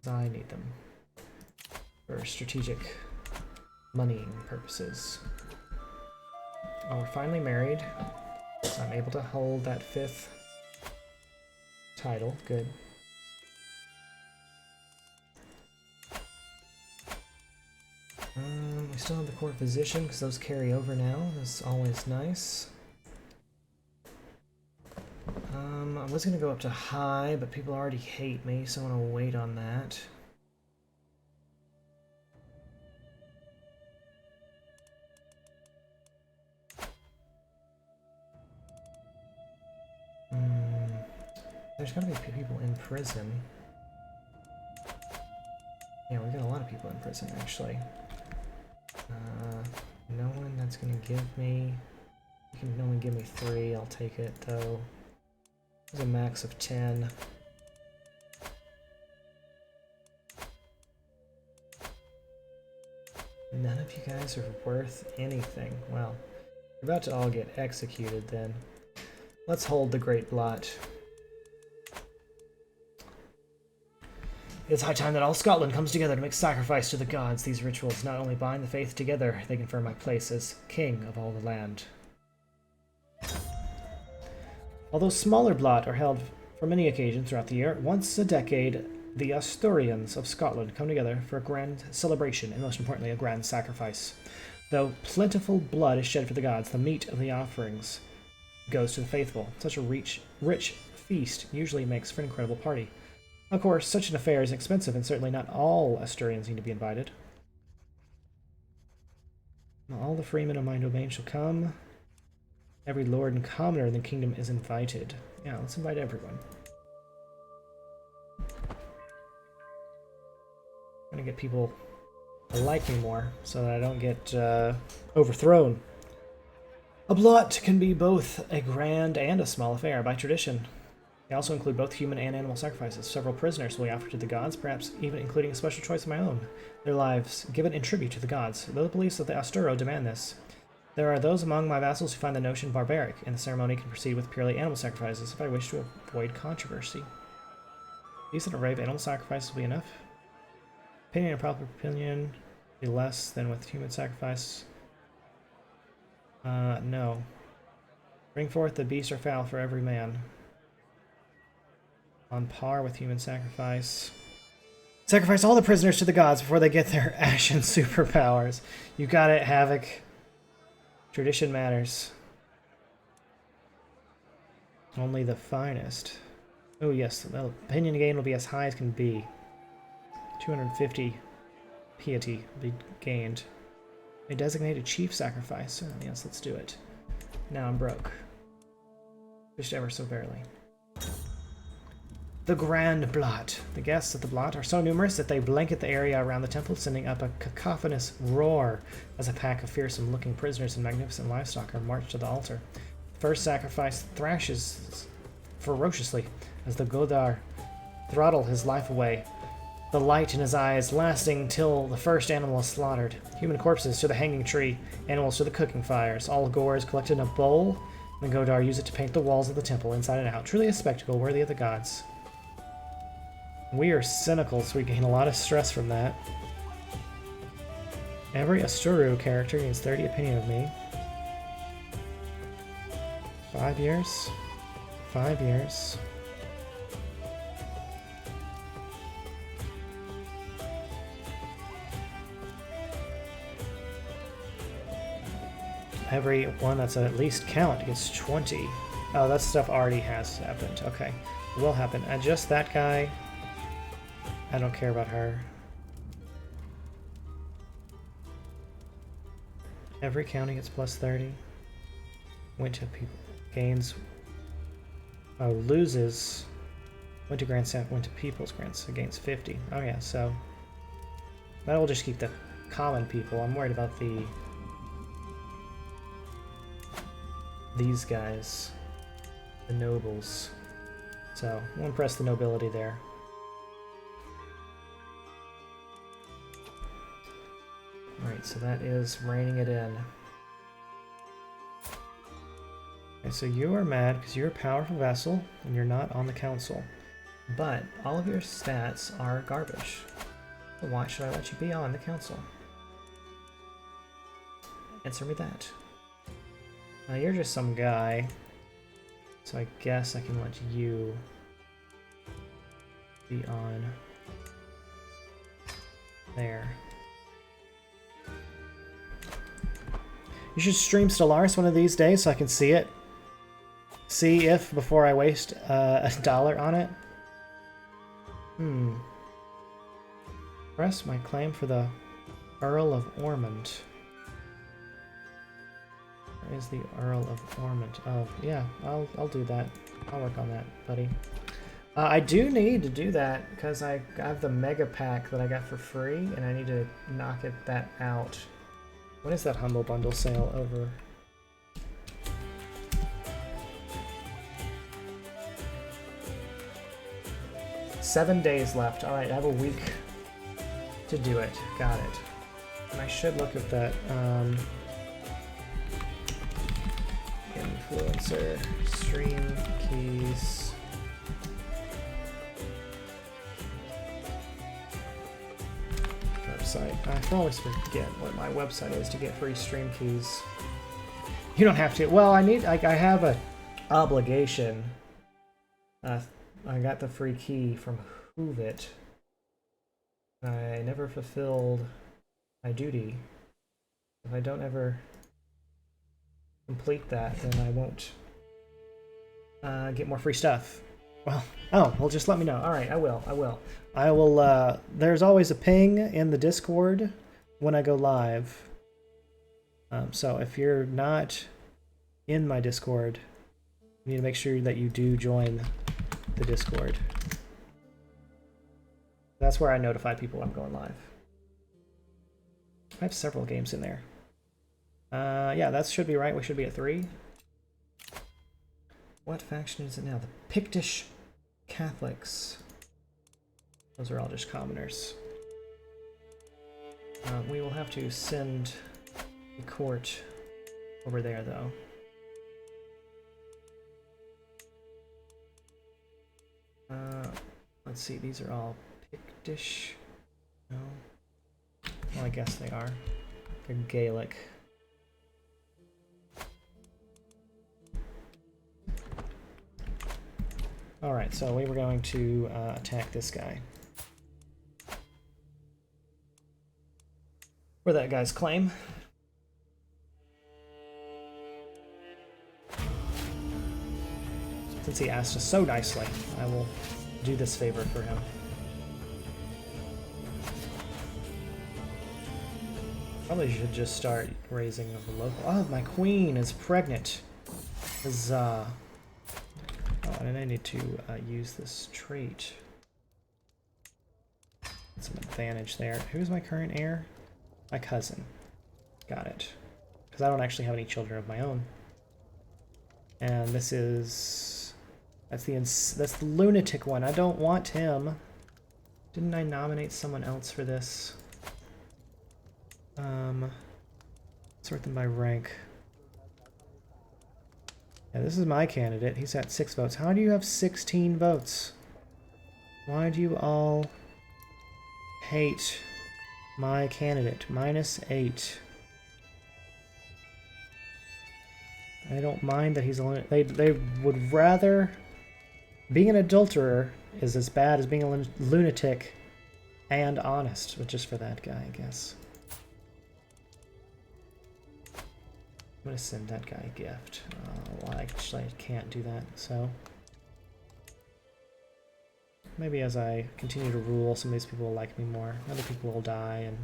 I need them for strategic moneying purposes. Oh, we're finally married, so I'm able to hold that 5th title. Good. We still have the court physician because those carry over now. That's always nice. I was going to go up to high, but people already hate me, so I'm going to wait on that. There's got to be people in prison. Yeah, we got a lot of people in prison, actually. No one that's going to give me... You can only give me 3, I'll take it, though. There's a max of 10. None of you guys are worth anything. Well, you're about to all get executed, then. Let's hold the Great Blot. It's high time that all Scotland comes together to make sacrifice to the gods. These rituals not only bind the faith together, they confirm my place as king of all the land. Although smaller blot are held for many occasions throughout the year, once a decade, the Asturians of Scotland come together for a grand celebration, and most importantly, a grand sacrifice. Though plentiful blood is shed for the gods, the meat of the offerings goes to the faithful. Such a rich feast usually makes for an incredible party. Of course, such an affair is expensive, and certainly not all Asturians need to be invited. All the freemen of my domain shall come. Every lord and commoner in the kingdom is invited. Yeah, let's invite everyone. I'm gonna get people to like me more, so that I don't get overthrown. A blot can be both a grand and a small affair by tradition. They also include both human and animal sacrifices. Several prisoners will be offered to the gods, perhaps even including a special choice of my own. Their lives given in tribute to the gods, though the beliefs of the Asturo demand this. There are those among my vassals who find the notion barbaric, and the ceremony can proceed with purely animal sacrifices if I wish to avoid controversy. Decent array of animal sacrifices will be enough. Opinion and proper opinion be less than with human sacrifice. No. Bring forth the beast or fowl for every man. On par with human sacrifice. Sacrifice all the prisoners to the gods before they get their ashen superpowers. You got it, Havoc. Tradition matters. Only the finest. Oh yes, the opinion gain will be as high as can be. 250 piety will be gained. A designated chief sacrifice. Oh, yes, let's do it. Now I'm broke. Wished ever so barely. The Grand Blot. The guests at the Blot are so numerous that they blanket the area around the temple, sending up a cacophonous roar as a pack of fearsome-looking prisoners and magnificent livestock are marched to the altar. The first sacrifice thrashes ferociously as the Godar throttle his life away, the light in his eyes lasting till the first animal is slaughtered. Human corpses to the hanging tree, animals to the cooking fires. All gore is collected in a bowl, and the Godar use it to paint the walls of the temple inside and out. Truly a spectacle worthy of the gods. We are cynical, so we gain a lot of stress from that. Every Asturu character gains 30 opinion of me. 5 years. 5 years. Every one that's at least count gets 20. Oh, that stuff already has happened. Okay. It will happen. And just that guy... I don't care about her. Every county gets plus 30. Went to people. Gains. Oh, loses. Went to Grand Staff. Went to People's Grand Staff. Gains 50. Oh yeah, so. That will just keep the common people. I'm worried about these guys. The nobles. So, won't press the nobility there. Alright, so that is reining it in. Okay, so you are mad because you're a powerful vassal and you're not on the council. But all of your stats are garbage. So why should I let you be on the council? Answer me that. Now you're just some guy, so I guess I can let you be on there. You should stream Stellaris one of these days so I can see it. See if before I waste $1 on it. Press my claim for the Earl of Ormond. Where is the Earl of Ormond? Oh, yeah, I'll do that. I'll work on that, buddy. I do need to do that because I have the mega pack that I got for free, and I need to knock that out. When is that Humble Bundle sale over? $7 days left. Alright, I have a week to do it. Got it. And I should look at that influencer stream keys. Website. I always forget what my website is to get free stream keys. You don't have to. Well, I have a obligation. I got the free key from Hoovit. I never fulfilled my duty. If I don't ever complete that, then I won't get more free stuff. Well, just let me know. Alright, I will. There's always a ping in the Discord when I go live. So if you're not in my Discord, you need to make sure that you do join the Discord. That's where I notify people I'm going live. I have several games in there. Yeah, that should be right. We should be at 3. What faction is it now? The Pictish Catholics. Those are all just commoners. We will have to send a court over there, though. Let's see, these are all Pictish. No. Well, I guess they are. They're Gaelic. Alright, so we were going to attack this guy. For that guy's claim. Since he asked us so nicely, I will do this favor for him. Probably should just start raising the local. Oh, my queen is pregnant. Huzzah. Oh, and I need to use this trait. Some advantage there. Who's my current heir? My cousin. Got it. Because I don't actually have any children of my own. And this is... That's the lunatic one. I don't want him. Didn't I nominate someone else for this? Sort them by rank. Yeah, this is my candidate. He's at 6 votes. How do you have 16 votes? Why do you all hate my candidate? -8. I don't mind that he's a lunatic. They would rather... Being an adulterer is as bad as being a lunatic and honest, but just for that guy, I guess. I'm gonna send that guy a gift. Well, actually, I can't do that, so... Maybe as I continue to rule, some of these people will like me more. Other people will die, and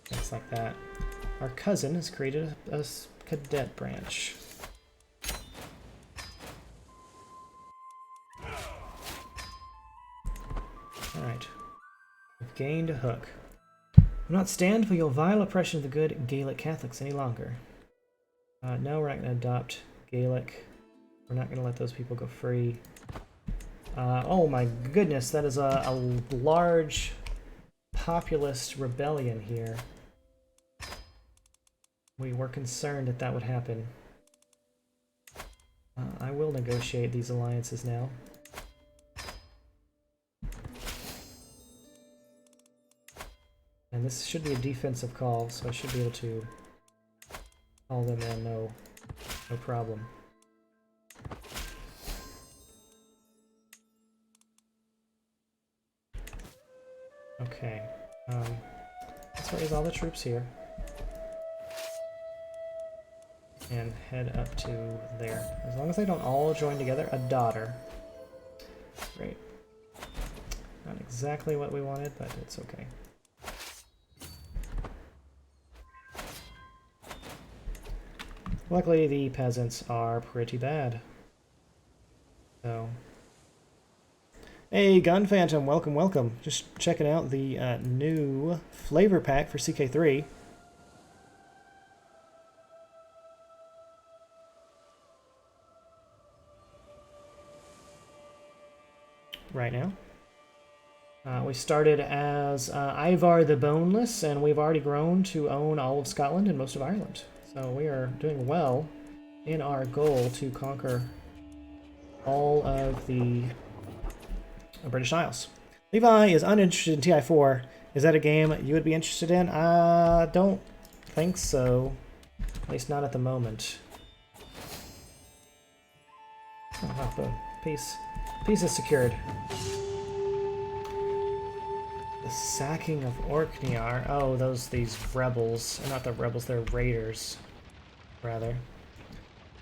things like that. Our cousin has created a cadet branch. Alright. We've gained a hook. Will not stand for your vile oppression of the good Gaelic Catholics any longer. No, we're not going to adopt Gaelic. We're not going to let those people go free. Oh my goodness, that is a large populist rebellion here. We were concerned that would happen. I will negotiate these alliances now. And this should be a defensive call, so I should be able to call them in, no problem. Okay, let's raise all the troops here. And head up to there. As long as they don't all join together, a daughter. Great. Not exactly what we wanted, but it's okay. Luckily, the peasants are pretty bad. So, hey, Gun Phantom, welcome, welcome. Just checking out the new flavor pack for CK3. Right now. We started as Ivar the Boneless, and we've already grown to own all of Scotland and most of Ireland. So we are doing well in our goal to conquer all of the British Isles. Levi is uninterested in TI4. Is that a game you would be interested in? I don't think so. At least not at the moment. Oh, boom. Peace. Peace is secured. The sacking of Orkneyar. Oh, these rebels. Not the rebels, they're raiders, rather.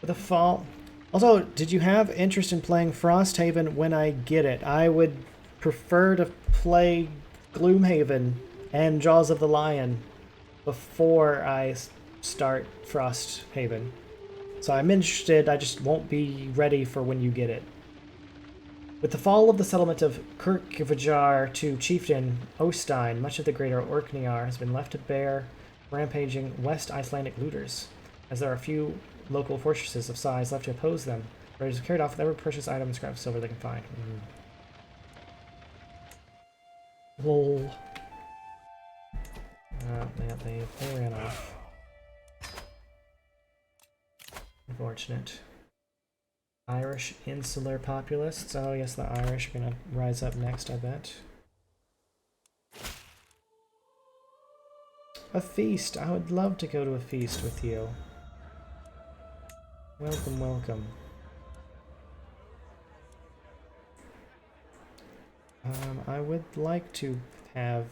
With the fall. Also, did you have interest in playing Frosthaven when I get it? I would prefer to play Gloomhaven and Jaws of the Lion before I start Frosthaven. So I'm interested, I just won't be ready for when you get it. With the fall of the settlement of Kirkvajar to chieftain Ostein, much of the greater Orkneyar has been left to bear rampaging West Icelandic looters, as there are few local fortresses of size left to oppose them. Raiders have carried off whatever precious item and scrap of silver they can find. Lol. Yeah, they ran off. Unfortunate. Irish insular populists. Oh yes, the Irish are gonna rise up next, I bet. A feast! I would love to go to a feast with you. Welcome, welcome. I would like to have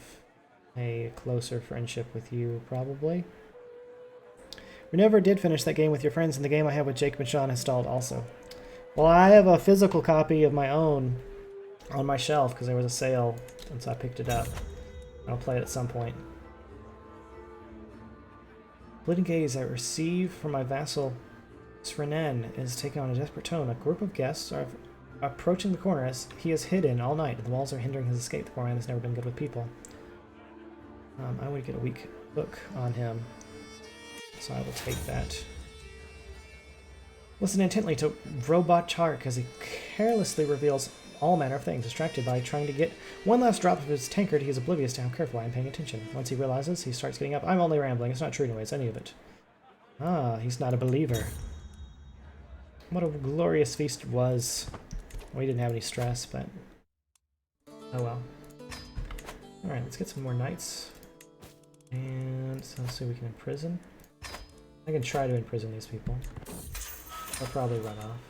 a closer friendship with you, probably. We never did finish that game with your friends, and the game I have with Jake and Sean installed also. Well, I have a physical copy of my own on my shelf because there was a sale, and so I picked it up. I'll play it at some point. Bleeding gaze I receive from my vassal Srenen is taking on a desperate tone. A group of guests are approaching the corner as he is hidden all night, and the walls are hindering his escape. The poor man has never been good with people. I would get a weak hook on him, so I will take that. Listen intently to Robot Chark as he carelessly reveals all manner of things. Distracted by trying to get one last drop of his tankard, he is oblivious to how careful I am paying attention. Once he realizes, he starts getting up. I'm only rambling. It's not true anyways, any of it. Ah, he's not a believer. What a glorious feast it was. We didn't have any stress, but oh well. Alright, let's get some more knights. And so let's see if we can imprison. I can try to imprison these people. They'll probably run off.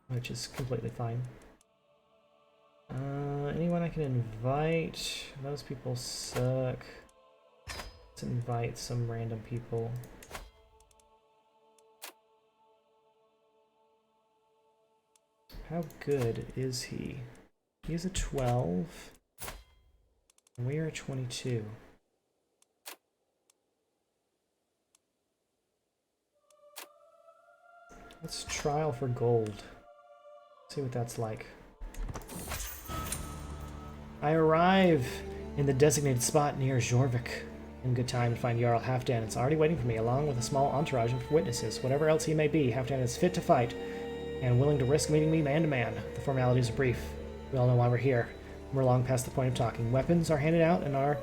Which is completely fine. Anyone I can invite? Those people suck. Let's invite some random people. How good is he? He's a 12. And we are a 22. Let's trial for gold. See what that's like. I arrive in the designated spot near Jorvik. In good time to find Jarl Halfdan. It's already waiting for me, along with a small entourage of witnesses. Whatever else he may be, Halfdan is fit to fight and willing to risk meeting me man to man. The formalities are brief. We all know why we're here. We're long past the point of talking. Weapons are handed out, and our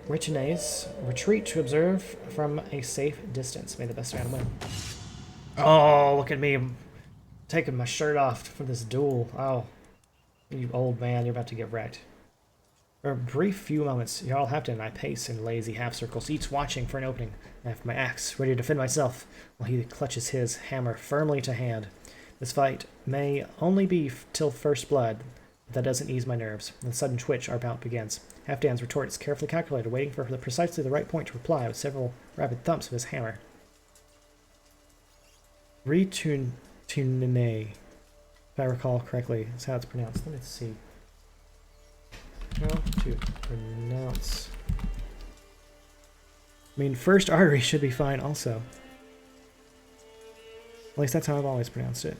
Richinays retreat to observe from a safe distance. May the best man win. Oh, look at me. I'm taking my shirt off for this duel. Oh, You old man, you're about to get wrecked. For a brief few moments, Jarl Halfdan and I pace in lazy half circles, each watching for an opening. I have my axe, ready to defend myself, while he clutches his hammer firmly to hand. This fight may only be till first blood, but that doesn't ease my nerves. With a sudden twitch, our bout begins. Halfdan's retort is carefully calculated, waiting for precisely the right point to reply with several rapid thumps of his hammer. Retunine, if I recall correctly, is how it's pronounced. Let me see. How to pronounce. I mean, first artery should be fine also. At least that's how I've always pronounced it.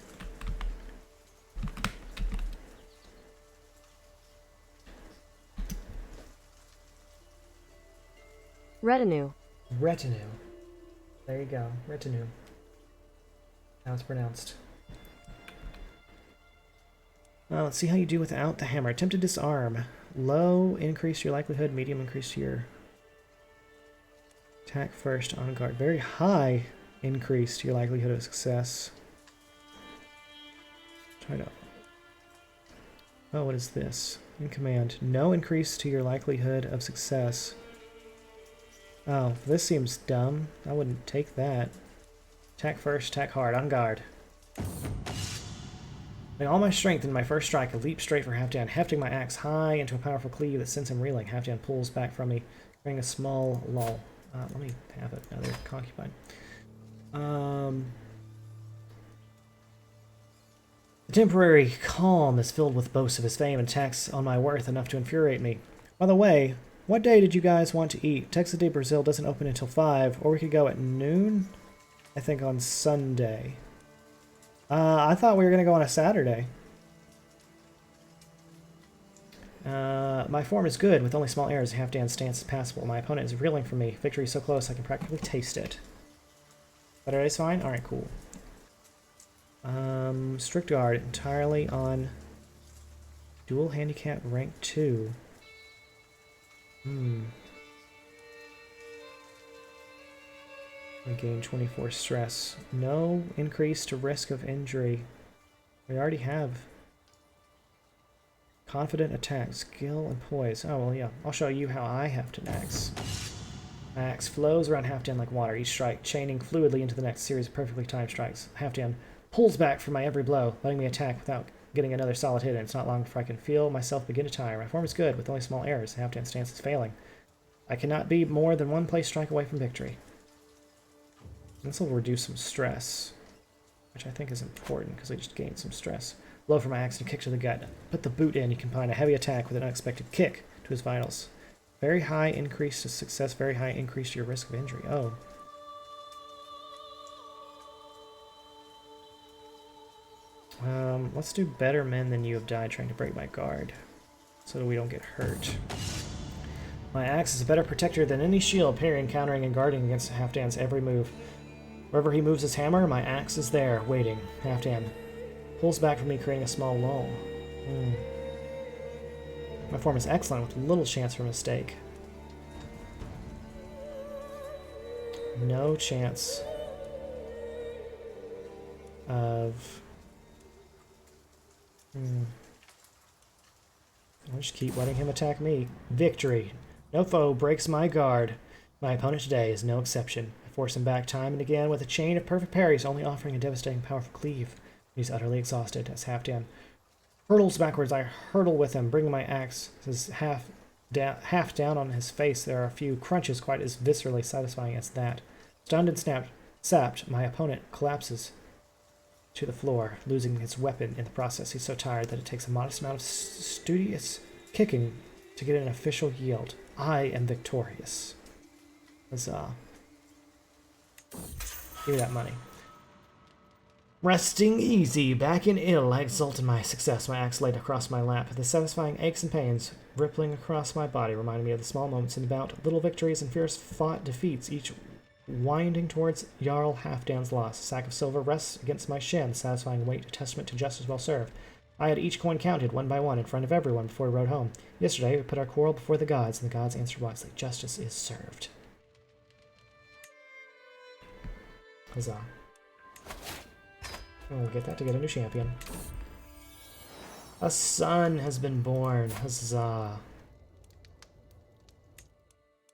Retinue. Retinue. There you go. Retinue. How it's pronounced. Let's see how you do without the hammer. Attempt to disarm. Low, increase your likelihood. Medium, increase your attack first on guard. Very high, increase your likelihood of success. Try to... Oh, what is this? In command. No increase to your likelihood of success. Oh, this seems dumb. I wouldn't take that. Attack first, attack hard, on guard. With all my strength in my first strike, I leap straight for Halfdan, hefting my axe high into a powerful cleave that sends him reeling. Halfdan pulls back from me, creating a small lull. Let me have another concubine. The temporary calm is filled with boasts of his fame and attacks on my worth enough to infuriate me. By the way, what day did you guys want to eat? Texas de Brazil doesn't open until 5, or we could go at noon? I think on Sunday. I thought we were going to go on a Saturday. My form is good, with only small errors. Halfdan's stance is passable. My opponent is reeling from me. Victory is so close I can practically taste it. Saturday's fine? Alright, cool. Strict guard, entirely on dual handicap rank 2. I gain 24 stress. No increase to risk of injury. We already have confident attack, skill, and poise. Oh, well, yeah. I'll show you how I have to axe. My axe flows around Halfdan like water, each strike chaining fluidly into the next series of perfectly timed strikes. Halfdan pulls back from my every blow, letting me attack without getting another solid hit, and it's not long before I can feel myself begin to tire. My form is good, with only small errors. Halfdan's stance is failing. I cannot be more than one place strike away from victory. This will reduce some stress, which I think is important because I just gained some stress. Blow for my axe and kick to the gut. Put the boot in. You combine a heavy attack with an unexpected kick to his vitals. Very high increase to success, very high increase to your risk of injury. Oh. Let's do better men than you have died trying to break my guard so that we don't get hurt. My axe is a better protector than any shield, parrying, countering, and guarding against Halfdan's every move. Wherever he moves his hammer, my axe is there, waiting. Halfdan pulls back from me, creating a small lull. My form is excellent, with little chance for mistake. No chance of... I'll just keep letting him attack me. Victory. No foe breaks my guard. My opponent today is no exception. I force him back time and again with a chain of perfect parries, only offering a devastating, powerful cleave. He's utterly exhausted as Halfdan hurtles backwards. I hurtle with him, bringing my axe half down on his face. There are a few crunches quite as viscerally satisfying as that. Stunned and sapped, my opponent collapses to the floor, losing his weapon in the process. He's so tired that it takes a modest amount of studious kicking to get an official yield. I am victorious. Huzzah. Give me that money. Resting easy, back in ill, I exult in my success. My axe laid across my lap. The satisfying aches and pains rippling across my body reminded me of the small moments in the bout, little victories and fierce fought defeats, each winding towards Jarl Halfdan's loss. A sack of silver rests against my shin, satisfying weight, a testament to justice well served. I had each coin counted, one by one, in front of everyone before we rode home. Yesterday, we put our quarrel before the gods, and the gods answered wisely. Justice is served. Huzzah. And we'll get that to get a new champion. A son has been born. Huzzah.